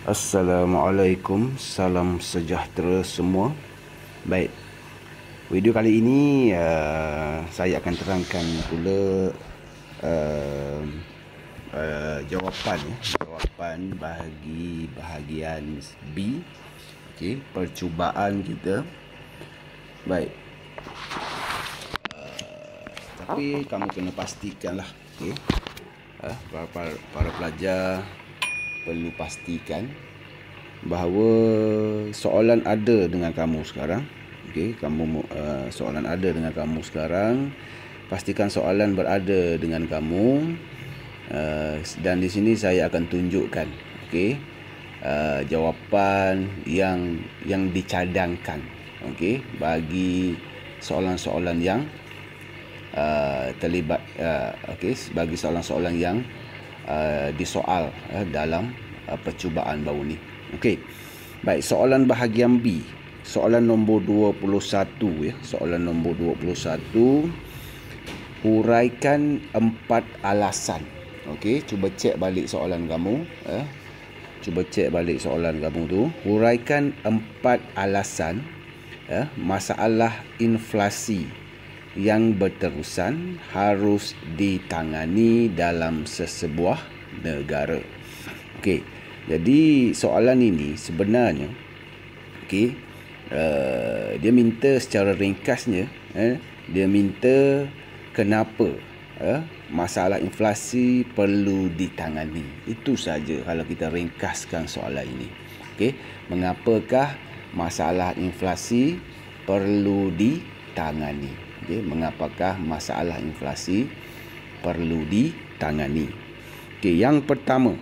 Assalamualaikum, salam sejahtera semua. Baik, video kali ini saya akan terangkan pula jawapan bagi bahagian B. Okey, percubaan kita. Baik, tapi kamu kena pastikanlah, okey, para pelajar perlu pastikan bahawa soalan ada dengan kamu sekarang. Okey, soalan ada dengan kamu sekarang. Pastikan soalan berada dengan kamu. Dan di sini saya akan tunjukkan, okey, jawapan yang dicadangkan, okey, bagi soalan-soalan yang terlibat, okey, bagi soalan-soalan yang disoal dalam percubaan baru ni. Okey. Baik, soalan bahagian B. Soalan nombor 21 ya. Soalan nombor 21. Huraikan 4 alasan. Okey, cuba cek balik soalan kamu, Cuba cek balik soalan kamu tu. Huraikan 4 alasan masalah inflasi yang berterusan harus ditangani dalam sesebuah negara. Okey, jadi soalan ini sebenarnya, okey, dia minta secara ringkasnya, dia minta kenapa masalah inflasi perlu ditangani. Itu saja kalau kita ringkaskan soalan ini. Okey, mengapakah masalah inflasi perlu ditangani? Okay, mengapakah masalah inflasi perlu ditangani? Okay, yang pertama,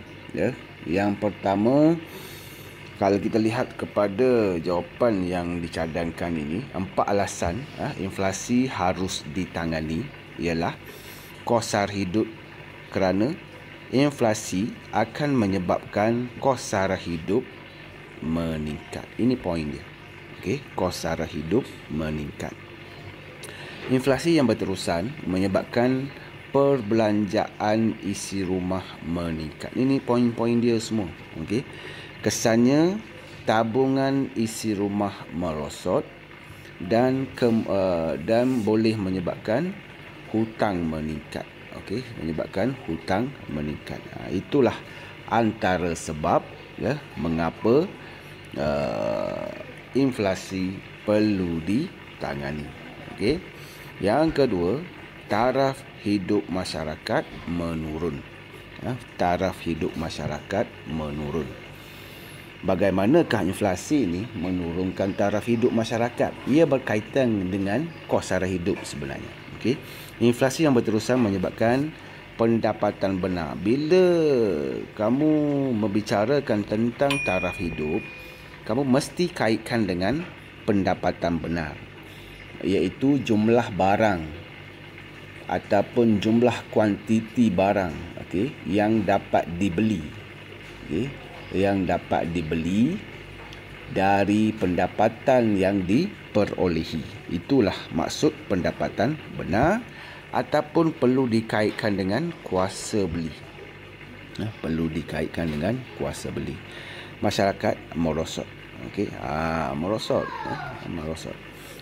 kalau kita lihat kepada jawapan yang dicadangkan ini, 4 alasan inflasi harus ditangani ialah kos sara hidup, kerana inflasi akan menyebabkan kos sara hidup meningkat. Ini poin dia. Okay, kos sara hidup meningkat. Inflasi yang berterusan menyebabkan perbelanjaan isi rumah meningkat. Ini poin-poin dia semua. Okey. Kesannya tabungan isi rumah merosot dan boleh menyebabkan hutang meningkat. Okey, menyebabkan hutang meningkat. Itulah antara sebab mengapa inflasi perlu ditangani. Okey. Yang kedua, taraf hidup masyarakat menurun. Taraf hidup masyarakat menurun. Bagaimanakah inflasi ini menurunkan taraf hidup masyarakat? Ia berkaitan dengan kos sara hidup sebenarnya. Okey. Inflasi yang berterusan menyebabkan pendapatan benar. Bila kamu membicarakan tentang taraf hidup, kamu mesti kaitkan dengan pendapatan benar, iaitu jumlah barang ataupun jumlah kuantiti barang, okey, yang dapat dibeli, okey, yang dapat dibeli dari pendapatan yang diperolehi. Itulah maksud pendapatan benar, ataupun perlu dikaitkan dengan kuasa beli. Perlu dikaitkan dengan kuasa beli. Masyarakat merosot, okey, merosot.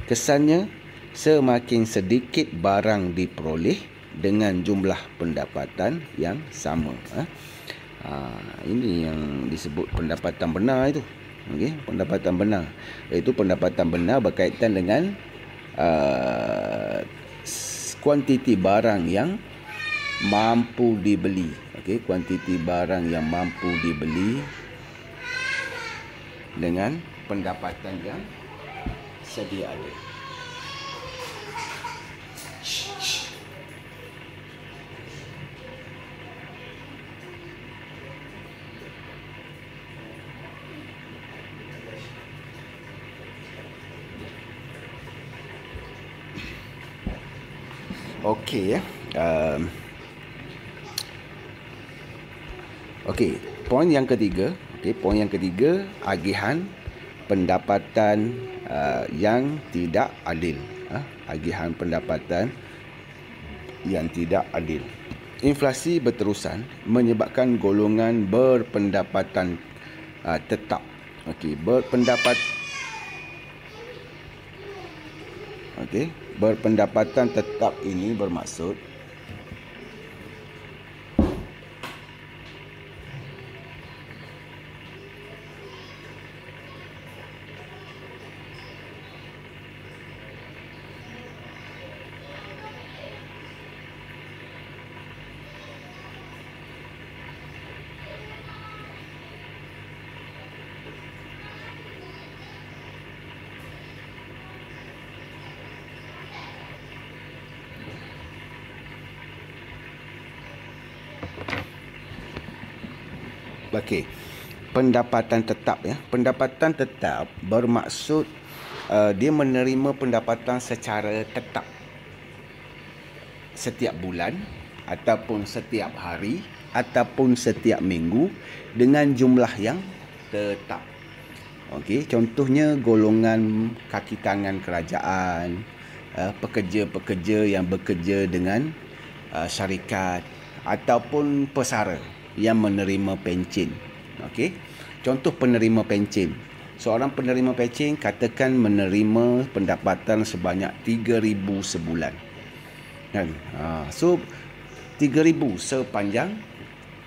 Kesannya semakin sedikit barang diperoleh dengan jumlah pendapatan yang sama. Ini yang disebut pendapatan benar itu. Okey, pendapatan benar. Iaitu pendapatan benar berkaitan dengan kuantiti barang yang mampu dibeli. Okey, kuantiti barang yang mampu dibeli dengan pendapatan yang sedia ada. Okey ya. Okey, poin yang ketiga, agihan pendapatan yang tidak adil. Agihan pendapatan yang tidak adil. Inflasi berterusan menyebabkan golongan berpendapatan tetap. Okey, berpendapatan tetap ini bermaksud okey, pendapatan tetap ya. Pendapatan tetap bermaksud dia menerima pendapatan secara tetap setiap bulan ataupun setiap hari ataupun setiap minggu dengan jumlah yang tetap. Okey, contohnya golongan kaki tangan kerajaan, pekerja-pekerja yang bekerja dengan syarikat ataupun pesara yang menerima pencen. Okey. Contoh penerima pencen. Seorang penerima pencen katakan menerima pendapatan sebanyak 3,000 sebulan. Kan? So 3,000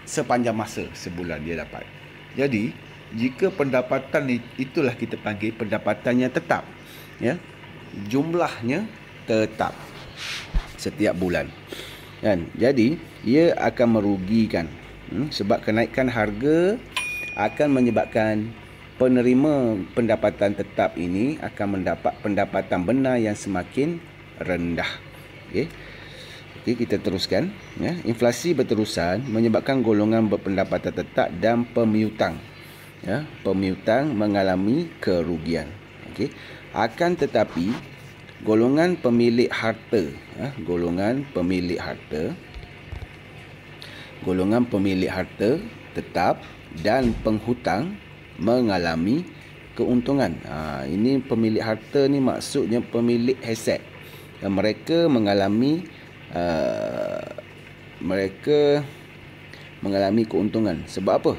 sepanjang masa sebulan dia dapat. Jadi, jika pendapatan itulah kita panggil pendapatannya tetap, ya. Jumlahnya tetap setiap bulan. Kan? Jadi, ia akan merugikan sebab kenaikan harga akan menyebabkan penerima pendapatan tetap ini akan mendapat pendapatan benar yang semakin rendah. Okey. Okey, kita teruskan ya. Inflasi berterusan menyebabkan golongan berpendapatan tetap dan pemiutang ya, pemiutang mengalami kerugian. Okey. Akan tetapi golongan pemilik harta ya, golongan pemilik harta tetap dan penghutang mengalami keuntungan. Ini pemilik harta ni maksudnya pemilik aset. Mereka mengalami keuntungan. Sebab apa?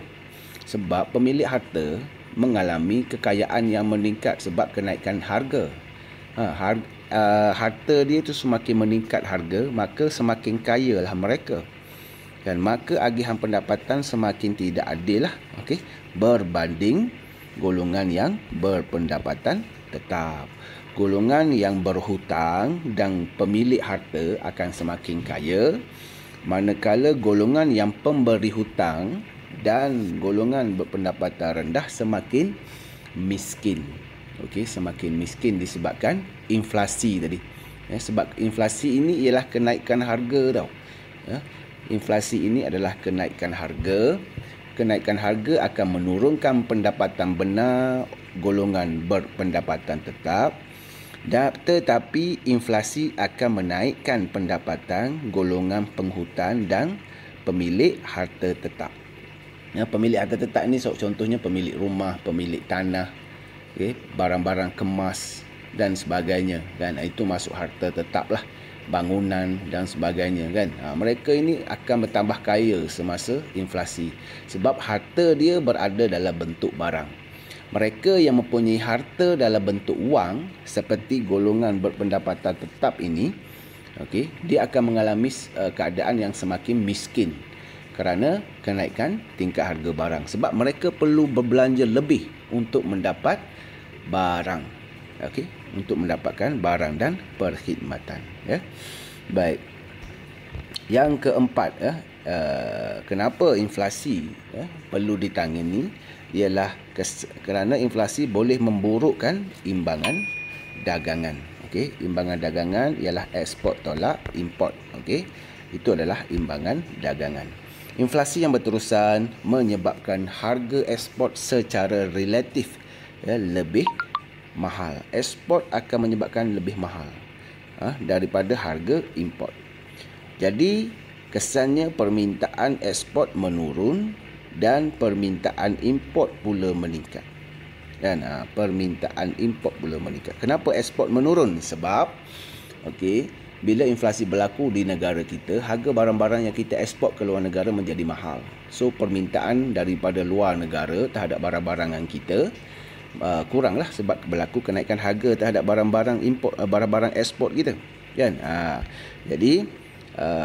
Sebab pemilik harta mengalami kekayaan yang meningkat sebab kenaikan harga. Harta dia tu semakin meningkat harga, maka semakin kaya lah mereka. Dan maka agihan pendapatan semakin tidak adil lah, okey, berbanding golongan yang berpendapatan tetap. Golongan yang berhutang dan pemilik harta akan semakin kaya, manakala golongan yang pemberi hutang dan golongan berpendapatan rendah semakin miskin. Okey, semakin miskin disebabkan inflasi tadi. Ya, sebab inflasi ini ialah kenaikan harga tau. Ya, inflasi ini adalah kenaikan harga. Kenaikan harga akan menurunkan pendapatan benar golongan berpendapatan tetap. Tetapi inflasi akan menaikkan pendapatan golongan penghutang dan pemilik harta tetap. Ya, pemilik harta tetap ini contohnya pemilik rumah, pemilik tanah, barang-barang kemas dan sebagainya, kan? Itu masuk harta tetap lah, bangunan dan sebagainya, kan? Mereka ini akan bertambah kaya semasa inflasi sebab harta dia berada dalam bentuk barang. Mereka yang mempunyai harta dalam bentuk wang seperti golongan berpendapatan tetap ini, okey, dia akan mengalami keadaan yang semakin miskin kerana kenaikan tingkat harga barang sebab mereka perlu berbelanja lebih untuk mendapat barang, okey, untuk mendapatkan barang dan perkhidmatan, ya. Baik. Yang keempat, kenapa inflasi perlu ditangani ialah kerana inflasi boleh memburukkan imbangan dagangan. Okey, imbangan dagangan ialah ekspor tolak import. Okey, itu adalah imbangan dagangan. Inflasi yang berterusan menyebabkan harga ekspor secara relatif lebih mahal. Ekspor akan menyebabkan lebih mahal daripada harga import. Jadi kesannya permintaan ekspor menurun dan permintaan import pula meningkat. Dan permintaan import pula meningkat. Kenapa ekspor menurun? Sebab okey, bila inflasi berlaku di negara kita, harga barang-barang yang kita ekspor ke luar negara menjadi mahal. So permintaan daripada luar negara terhadap barang-barang yang kita kuranglah sebab berlaku kenaikan harga terhadap barang-barang import, barang-barang ekspor kita, kan? Jadi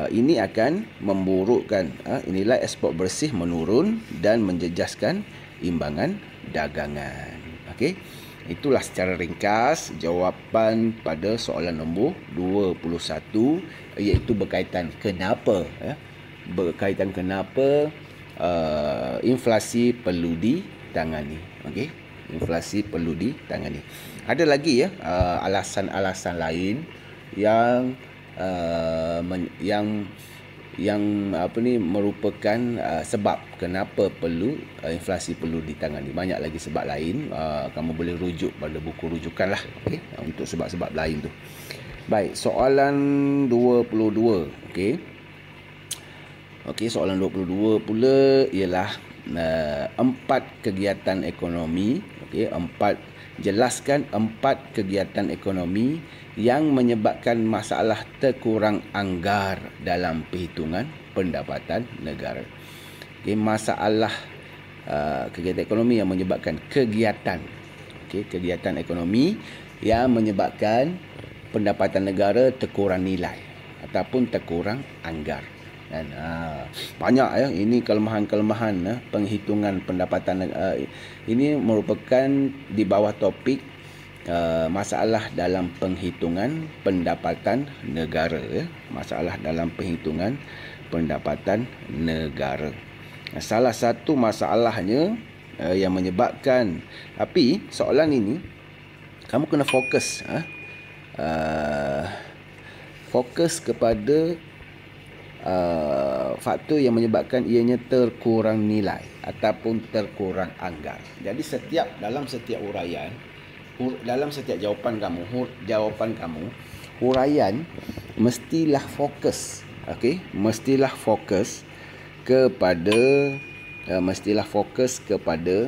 ini akan memburukkan nilai ekspor bersih menurun dan menjejaskan imbangan dagangan. Okey. Itulah secara ringkas jawapan pada soalan nombor 21, iaitu berkaitan kenapa inflasi perlu ditangani. Okey. Inflasi perlu ditangani. Ada lagi alasan-alasan lain yang merupakan sebab kenapa perlu inflasi perlu ditangani. Banyak lagi sebab lain, kamu boleh rujuk pada buku rujukan lah, okey, untuk sebab-sebab lain tu. Baik, soalan 22. Okey, soalan 22 pula ialah 4 kegiatan ekonomi. Okey, jelaskan 4 kegiatan ekonomi yang menyebabkan masalah terkurang anggar dalam perhitungan pendapatan negara. Okay, masalah kegiatan ekonomi yang menyebabkan kegiatan ekonomi yang menyebabkan pendapatan negara terkurang nilai ataupun terkurang anggar. Dan banyak ini kelemahan-kelemahan penghitungan pendapatan. Ini merupakan di bawah topik masalah dalam penghitungan pendapatan negara. Masalah dalam penghitungan pendapatan negara. Salah satu masalahnya yang menyebabkan, tapi soalan ini kamu kena fokus fokus kepada faktor yang menyebabkan ianya terkurang nilai ataupun terkurang anggar. Jadi dalam setiap uraian, dalam setiap jawapan kamu, huraian mestilah fokus, mestilah fokus kepada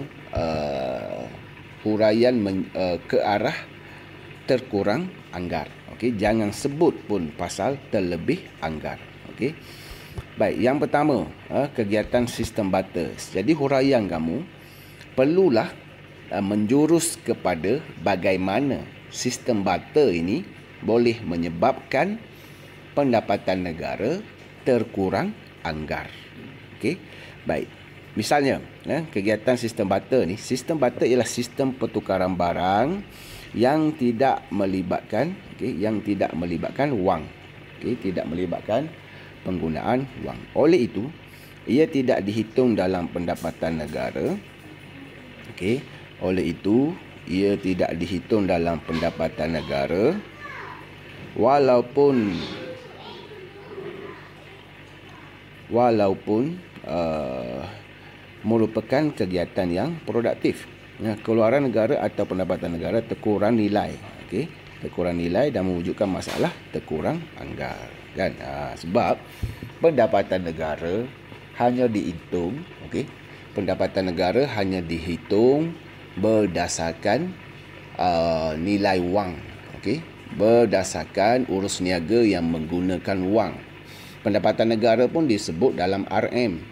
huraian ke arah terkurang anggar. Jangan sebut pun pasal terlebih anggar. Baik, yang pertama, kegiatan sistem barter. Jadi huraian kamu perlulah menjurus kepada bagaimana sistem barter ini boleh menyebabkan pendapatan negara terkurang anggar. Baik. Misalnya, kegiatan sistem barter ni, sistem barter ialah sistem pertukaran barang yang tidak melibatkan wang. Tidak melibatkan penggunaan wang. Oleh itu, ia tidak dihitung dalam pendapatan negara. Oleh itu, ia tidak dihitung dalam pendapatan negara walaupun merupakan kegiatan yang produktif. Keluaran negara atau pendapatan negara terkurang nilai. Terkurang nilai dan mewujudkan masalah terkurang anggar. Sebab pendapatan negara hanya dihitung, pendapatan negara hanya dihitung berdasarkan nilai wang, berdasarkan urus niaga yang menggunakan wang. Pendapatan negara pun disebut dalam RM,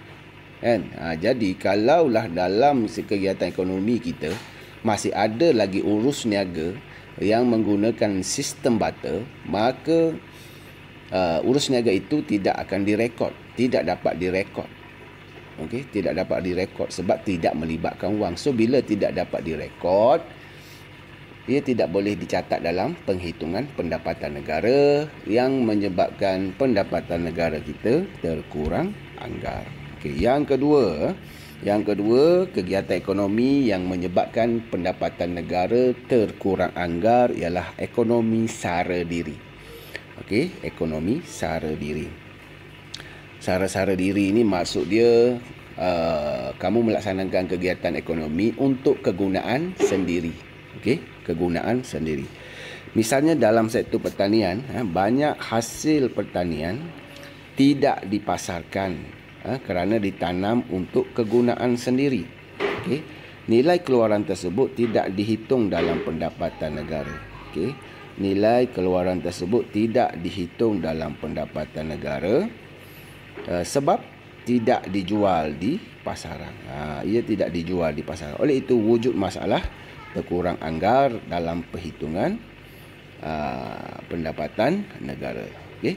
jadi kalaulah dalam kegiatan ekonomi kita masih ada lagi urus niaga yang menggunakan sistem barter, maka urus niaga itu tidak akan direkod, tidak dapat direkod. Tidak dapat direkod sebab tidak melibatkan wang. So bila tidak dapat direkod, ia tidak boleh dicatat dalam penghitungan pendapatan negara yang menyebabkan pendapatan negara kita terkurang anggar. Yang kedua, kegiatan ekonomi yang menyebabkan pendapatan negara terkurang anggar ialah ekonomi sara diri. Ekonomi sara diri. Sara diri ini maksud dia kamu melaksanakan kegiatan ekonomi untuk kegunaan sendiri. Kegunaan sendiri. Misalnya dalam sektor pertanian, banyak hasil pertanian tidak dipasarkan kerana ditanam untuk kegunaan sendiri. Nilai keluaran tersebut tidak dihitung dalam pendapatan negara. nilai keluaran tersebut tidak dihitung dalam pendapatan negara sebab tidak dijual di pasaran. Ia tidak dijual di pasaran. Oleh itu wujud masalah terkurang anggar dalam perhitungan pendapatan negara. Okey.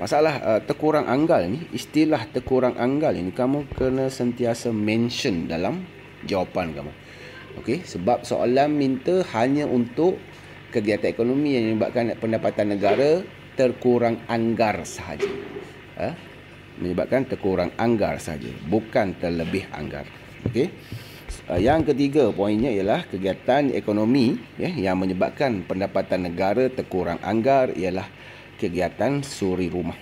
Masalah terkurang anggar ni, istilah terkurang anggar ini kamu kena sentiasa mention dalam jawapan kamu. Okey, sebab soalan minta hanya untuk kegiatan ekonomi yang menyebabkan pendapatan negara terkurang anggar sahaja. Menyebabkan terkurang anggar sahaja, bukan terlebih anggar. Okey. Yang ketiga poinnya ialah kegiatan ekonomi yang menyebabkan pendapatan negara terkurang anggar ialah kegiatan suri rumah.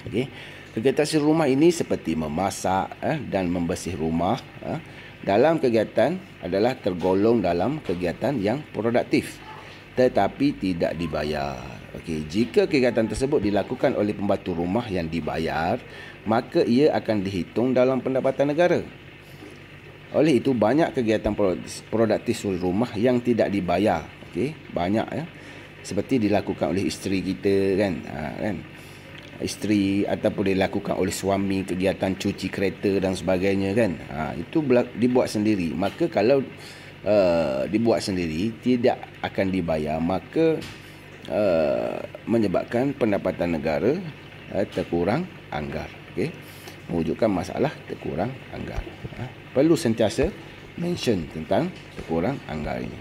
Okey. Kegiatan suri rumah ini seperti memasak dan membersih rumah dalam kegiatan adalah tergolong dalam kegiatan yang produktif tetapi tidak dibayar. Okey, jika kegiatan tersebut dilakukan oleh pembantu rumah yang dibayar, maka ia akan dihitung dalam pendapatan negara. Oleh itu banyak kegiatan produktif suri rumah yang tidak dibayar. Okey, banyak seperti dilakukan oleh isteri kita kan. Isteri ataupun dilakukan oleh suami, kegiatan cuci kereta dan sebagainya kan. Itu dibuat sendiri. Maka kalau dibuat sendiri tidak akan dibayar, maka menyebabkan pendapatan negara terkurang anggar. Okey, mewujudkan masalah terkurang anggar. Perlu sentiasa mention tentang terkurang anggar ini.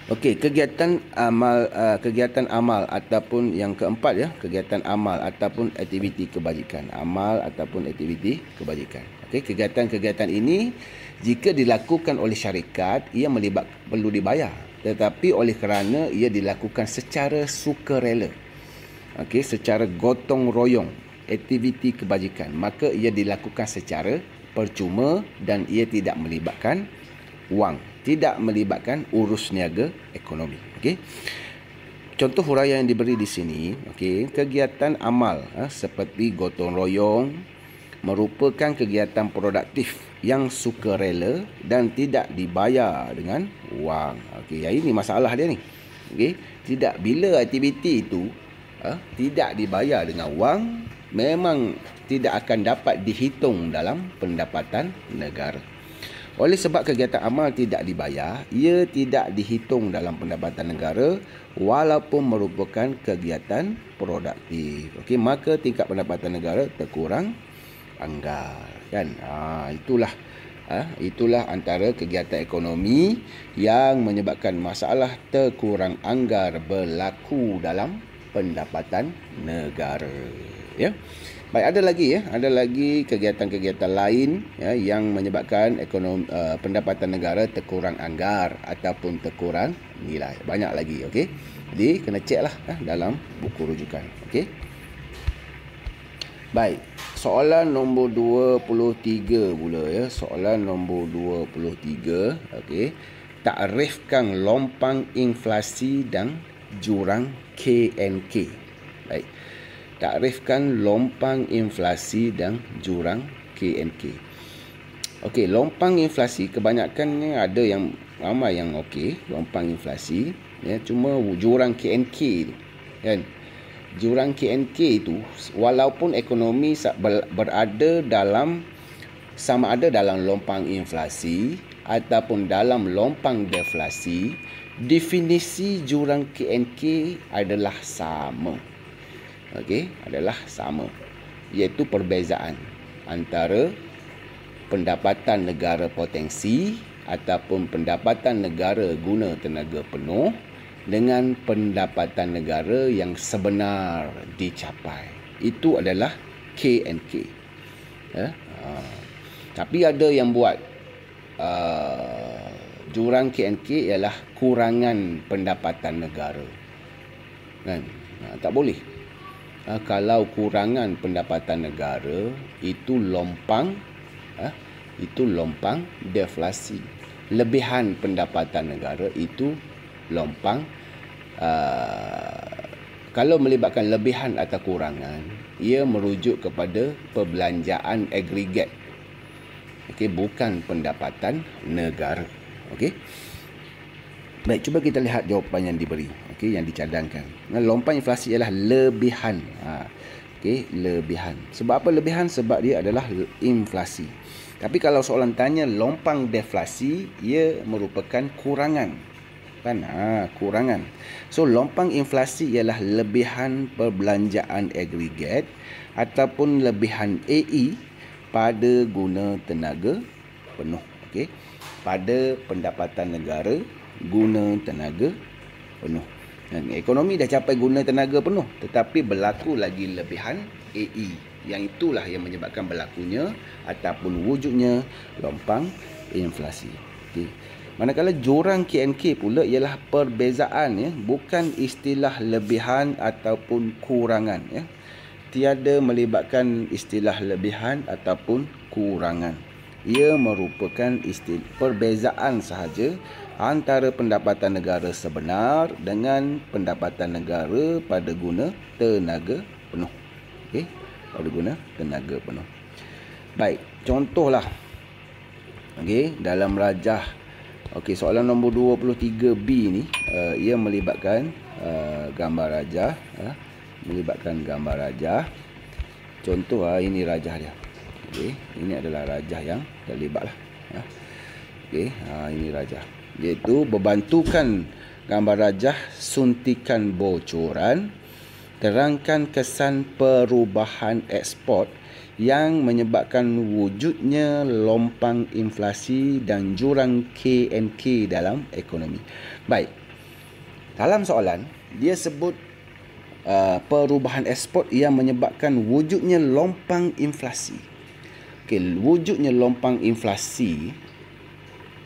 Okey, kegiatan amal ataupun yang keempat kegiatan amal ataupun aktiviti kebajikan. Amal ataupun aktiviti kebajikan. Okey, kegiatan-kegiatan ini jika dilakukan oleh syarikat ia perlu dibayar, tetapi oleh kerana ia dilakukan secara sukarela. Okey, secara gotong royong, aktiviti kebajikan, maka ia dilakukan secara percuma dan ia tidak melibatkan wang, tidak melibatkan urus niaga ekonomi. Okey. Contoh huraian yang diberi di sini, okey, kegiatan amal seperti gotong royong merupakan kegiatan produktif yang sukarela dan tidak dibayar dengan wang. Okey, ini masalah dia ni. Okey, tidak, bila aktiviti itu tidak dibayar dengan wang, memang tidak akan dapat dihitung dalam pendapatan negara. Oleh sebab kegiatan amal tidak dibayar, ia tidak dihitung dalam pendapatan negara walaupun merupakan kegiatan produktif. Okey, maka tingkat pendapatan negara terkurang anggar kan. Itulah antara kegiatan ekonomi yang menyebabkan masalah terkurang anggar berlaku dalam pendapatan negara. Ya. Baik, ada lagi kegiatan-kegiatan lain yang menyebabkan ekonomi pendapatan negara terkurang anggar ataupun terkurang nilai. Banyak lagi, okey. Jadi kena ceklah dalam buku rujukan, okey. Baik, soalan nombor 23 pula Soalan nombor 23, okey. Takrifkan lompang inflasi dan jurang KNK. Baik. Takrifkan lompang inflasi dan jurang KNK. Okey, lompang inflasi kebanyakan ada yang ramai yang okey, lompang inflasi cuma jurang KNK tu kan. Jurang KNK itu walaupun ekonomi berada dalam sama ada dalam lompang inflasi ataupun dalam lompang deflasi, definisi jurang KNK adalah sama. Okey, adalah sama, iaitu perbezaan antara pendapatan negara potensi ataupun pendapatan negara guna tenaga penuh dengan pendapatan negara yang sebenar dicapai. Itu adalah KNK. Tapi ada yang buat jurang KNK ialah kurangan pendapatan negara kan. Tak boleh. Kalau kurangan pendapatan negara itu lompang deflasi. Lebihan pendapatan negara itu lompang kalau melibatkan lebihan atau kurangan, ia merujuk kepada perbelanjaan agregat. Okey, bukan pendapatan negara. Okey. Baik, cuba kita lihat jawapan yang diberi, okey, yang dicadangkan. Lompang inflasi ialah lebihan. Okey, lebihan. Sebab apa lebihan? Sebab dia adalah inflasi. Tapi kalau soalan tanya lompang deflasi, ia merupakan kurangan. Kan? Kurangan. So, lompang inflasi ialah lebihan perbelanjaan agregat ataupun lebihan AE pada guna tenaga penuh. Okey. Pada pendapatan negara guna tenaga penuh. Dan ekonomi dah capai guna tenaga penuh, tetapi berlaku lagi lebihan AE. Yang itulah yang menyebabkan berlakunya ataupun wujudnya lompang inflasi. Okey. Manakala jurang KNK pula ialah perbezaan, ya, bukan istilah lebihan ataupun kurangan, ya. Tiada melibatkan istilah lebihan ataupun kurangan. Ia merupakan istilah perbezaan sahaja antara pendapatan negara sebenar dengan pendapatan negara pada guna tenaga penuh. Okey, pada guna tenaga penuh. Baik, contohlah. Okey, dalam rajah. Okey, soalan nombor 23B ni ia melibatkan gambar rajah, melibatkan gambar rajah. Contoh ini rajah dia. Okey, ini adalah rajah yang terlibatlah. Okey, ini rajah. Iaitu berbantukan gambar rajah suntikan bocoran, terangkan kesan perubahan ekspor yang menyebabkan wujudnya lompang inflasi dan jurang KNK dalam ekonomi. Baik, dalam soalan dia sebut perubahan ekspor yang menyebabkan wujudnya lompang inflasi. Okey, wujudnya lompang inflasi,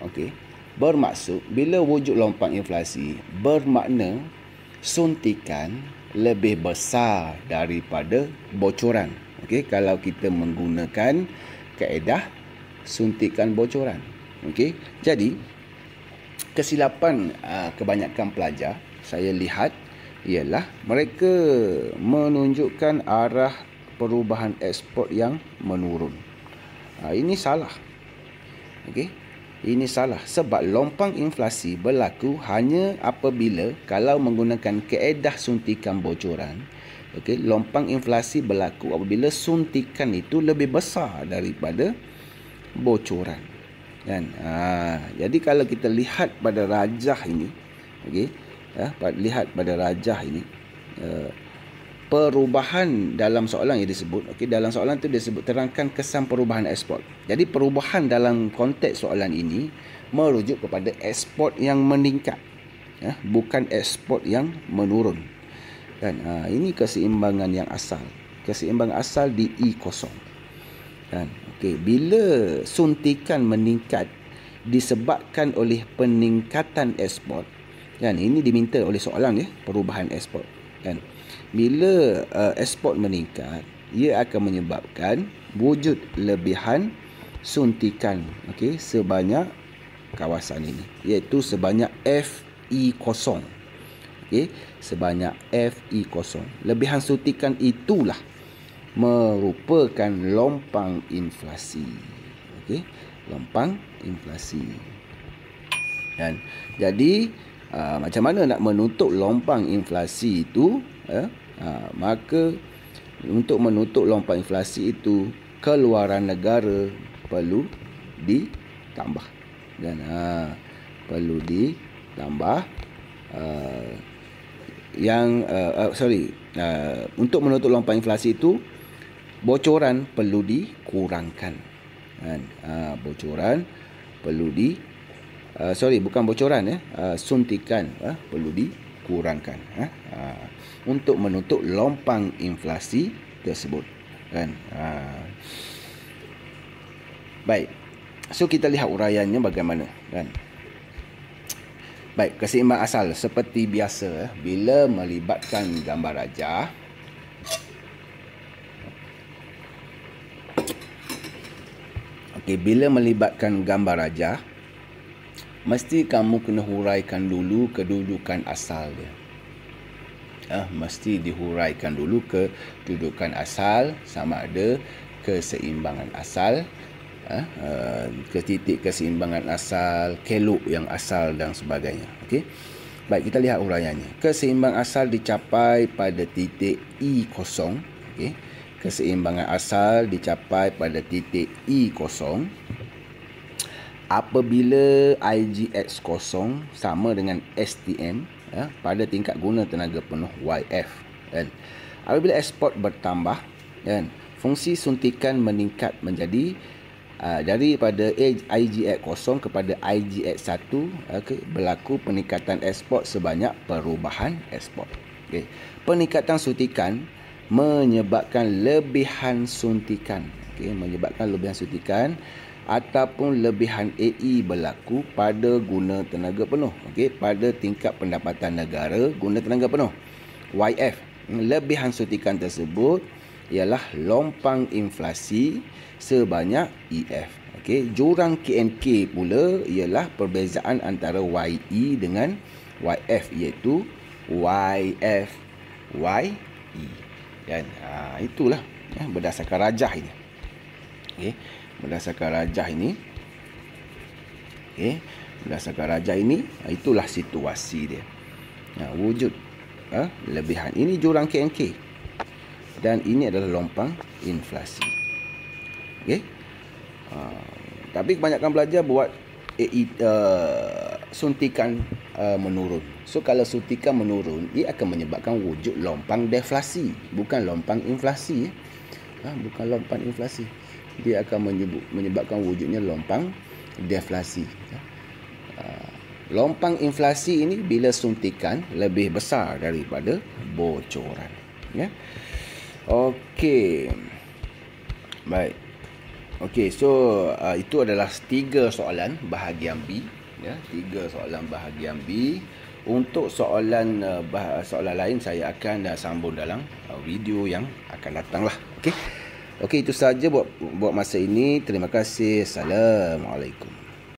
okey, bermaksud bila wujud lompang inflasi bermakna suntikan lebih besar daripada bocoran. Okey, kalau kita menggunakan kaedah suntikan bocoran. Okey, jadi kesilapan kebanyakan pelajar saya lihat ialah mereka menunjukkan arah perubahan ekspor yang menurun. Ini salah. Okey, ini salah sebab lompang inflasi berlaku hanya apabila kalau menggunakan kaedah suntikan bocoran. Okey, lompang inflasi berlaku apabila suntikan itu lebih besar daripada bocoran. Kan? Jadi kalau kita lihat pada rajah ini, okey, lihat pada rajah ini, perubahan dalam soalan yang disebut, okey, dalam soalan itu disebut terangkan kesan perubahan ekspor. Jadi perubahan dalam konteks soalan ini merujuk kepada ekspor yang meningkat, bukan ekspor yang menurun. Kan? Ini keseimbangan yang asal. Keseimbangan asal di E0. Kan? Okey, bila suntikan meningkat disebabkan oleh peningkatan ekspor, kan, ini diminta oleh soalan, ya, perubahan ekspor. Kan? Bila ekspor meningkat, ia akan menyebabkan wujud lebihan suntikan, okey, sebanyak kawasan ini, iaitu sebanyak FE0. Okey, sebanyak FE0. Lebihan suntikan itulah merupakan lompang inflasi. Okey, lompang inflasi. Dan jadi macam mana nak menutup lompang inflasi itu? Maka untuk menutup lompang inflasi itu, keluaran negara perlu ditambah. Dan perlu ditambah untuk menutup lompang inflasi itu, bocoran perlu dikurangkan. Bocoran perlu bukan bocoran, suntikan perlu dikurangkan untuk menutup lompang inflasi tersebut. Kan? Baik. So kita lihat uraiannya bagaimana, kan? Baik, keseimbangan asal seperti biasa bila melibatkan gambar rajah. Okey, bila melibatkan gambar rajah, mesti kamu kena huraikan dulu kedudukan asal dia. Mesti dihuraikan dulu kedudukan asal, sama ada keseimbangan asal ke titik keseimbangan asal, kelok yang asal dan sebagainya. Okey. Baik, kita lihat uraiannya. Keseimbangan asal dicapai pada titik E0. Okey. Keseimbangan asal dicapai pada titik E0 apabila IGX0 sama dengan STM pada tingkat guna tenaga penuh YF. Kan? Apabila ekspor bertambah, kan, fungsi suntikan meningkat menjadi daripada IGX0 kepada IGX1, berlaku peningkatan ekspor sebanyak perubahan ekspor. Okay. Peningkatan suntikan menyebabkan lebihan suntikan. Okay. Menyebabkan lebihan suntikan ataupun lebihan AE berlaku pada guna tenaga penuh. Okay. Pada tingkat pendapatan negara guna tenaga penuh. YF. Lebihan suntikan tersebut ialah lompang inflasi sebanyak EF. Okey, jurang KNK pula ialah perbezaan antara YE dengan YF, iaitu YF YE. Kan? Itulah berdasarkan rajah ini. Okey, berdasarkan rajah ini. Okey, berdasarkan rajah ini, itulah situasi dia. Wujud lebihan. Ini jurang KNK. Dan ini adalah lompang inflasi. Okey. Tapi kebanyakan pelajar buat suntikan menurun. So kalau suntikan menurun, ia akan menyebabkan wujud lompang deflasi, bukan lompang inflasi. Bukan lompang inflasi. Dia akan menyebabkan wujudnya lompang deflasi. Lompang inflasi ini bila suntikan lebih besar daripada bocoran. Ya. Okey. Baik. Okey, so itu adalah 3 soalan bahagian B. Ya, 3 soalan bahagian B. Untuk soalan soalan lain saya akan sambung dalam video yang akan datang lah. Okey. Okey, itu saja buat masa ini. Terima kasih. Assalamualaikum.